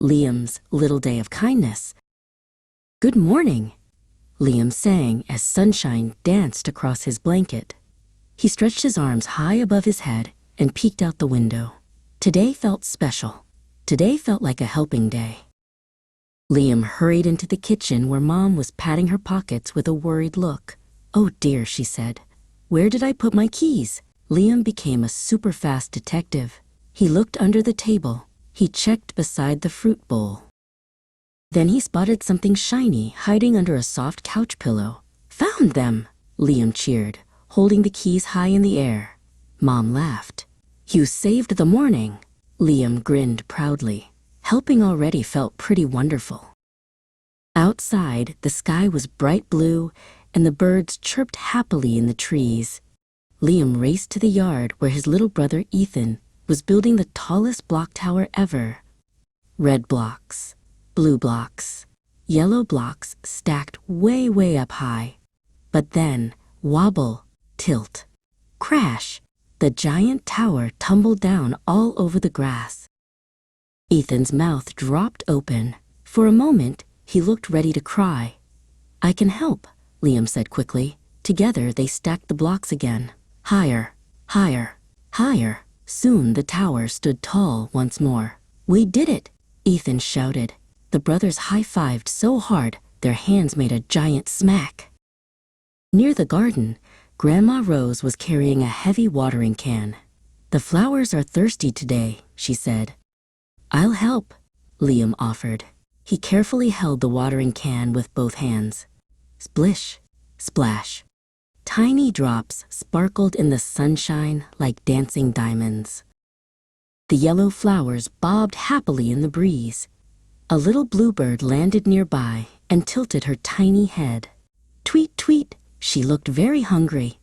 Liam's little day of kindness. "Good morning," Liam sang as sunshine danced across his blanket. He stretched his arms high above his head and peeked out the window. Today felt special. Today felt like a helping day. Liam hurried into the kitchen where Mom was patting her pockets with a worried look. "Oh dear," she said. "Where did I put my keys?" Liam became a super-fast detective. He looked under the table. He checked beside the fruit bowl. Then he spotted something shiny hiding under a soft couch pillow. "Found them!" Liam cheered, holding the keys high in the air. Mom laughed. "You saved the morning." Liam grinned proudly. Helping already felt pretty wonderful. Outside, the sky was bright blue, and the birds chirped happily in the trees. Liam raced to the yard where his little brother Ethan was building the tallest block tower ever. Red blocks, blue blocks, yellow blocks stacked way, way up high. But then, wobble, tilt, crash, the giant tower tumbled down all over the grass. Ethan's mouth dropped open. For a moment, he looked ready to cry. "I can help," Liam said quickly. Together, they stacked the blocks again. Higher, higher, higher. Soon the tower stood tall once more. "We did it!" Ethan shouted. The brothers high-fived so hard, their hands made a giant smack. Near the garden, Grandma Rose was carrying a heavy watering can. "The flowers are thirsty today," she said. "I'll help," Liam offered. He carefully held the watering can with both hands. Splish, splash. Tiny drops sparkled in the sunshine like dancing diamonds. The yellow flowers bobbed happily in the breeze. A little bluebird landed nearby and tilted her tiny head. "Tweet, tweet," she looked very hungry.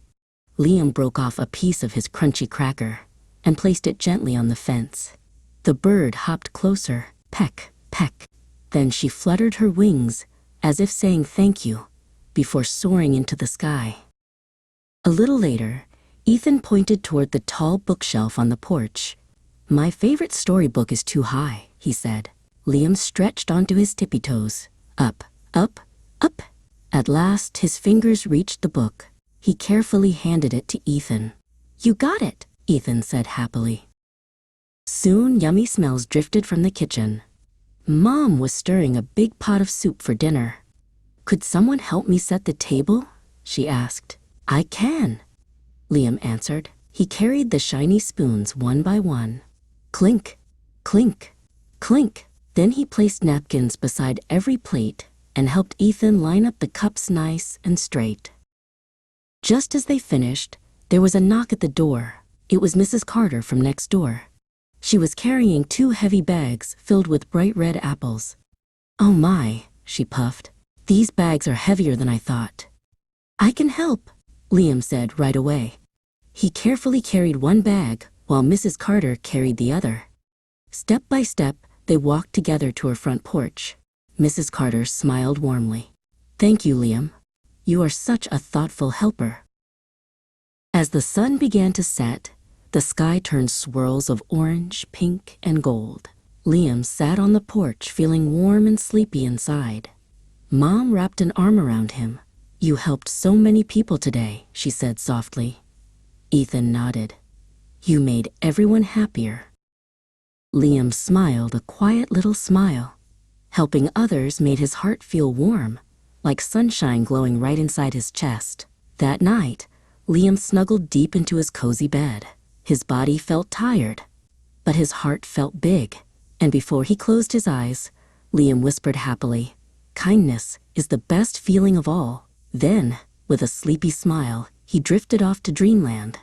Liam broke off a piece of his crunchy cracker and placed it gently on the fence. The bird hopped closer, peck, peck. Then she fluttered her wings as if saying thank you before soaring into the sky. A little later, Ethan pointed toward the tall bookshelf on the porch. "My favorite storybook is too high," he said. Liam stretched onto his tippy toes. Up, up, up. At last, his fingers reached the book. He carefully handed it to Ethan. "You got it," Ethan said happily. Soon, yummy smells drifted from the kitchen. Mom was stirring a big pot of soup for dinner. "Could someone help me set the table?" she asked. "I can," Liam answered. He carried the shiny spoons one by one. Clink, clink, clink. Then he placed napkins beside every plate and helped Ethan line up the cups nice and straight. Just as they finished, there was a knock at the door. It was Mrs. Carter from next door. She was carrying 2 heavy bags filled with bright red apples. "Oh my," she puffed. "These bags are heavier than I thought." "I can help," Liam said right away. He carefully carried one bag while Mrs. Carter carried the other. Step by step, they walked together to her front porch. Mrs. Carter smiled warmly. "Thank you, Liam. You are such a thoughtful helper." As the sun began to set, the sky turned swirls of orange, pink, and gold. Liam sat on the porch feeling warm and sleepy inside. Mom wrapped an arm around him. "You helped so many people today," she said softly. Ethan nodded. "You made everyone happier." Liam smiled a quiet little smile. Helping others made his heart feel warm, like sunshine glowing right inside his chest. That night, Liam snuggled deep into his cozy bed. His body felt tired, but his heart felt big. And before he closed his eyes, Liam whispered happily, "Kindness is the best feeling of all." Then, with a sleepy smile, he drifted off to dreamland.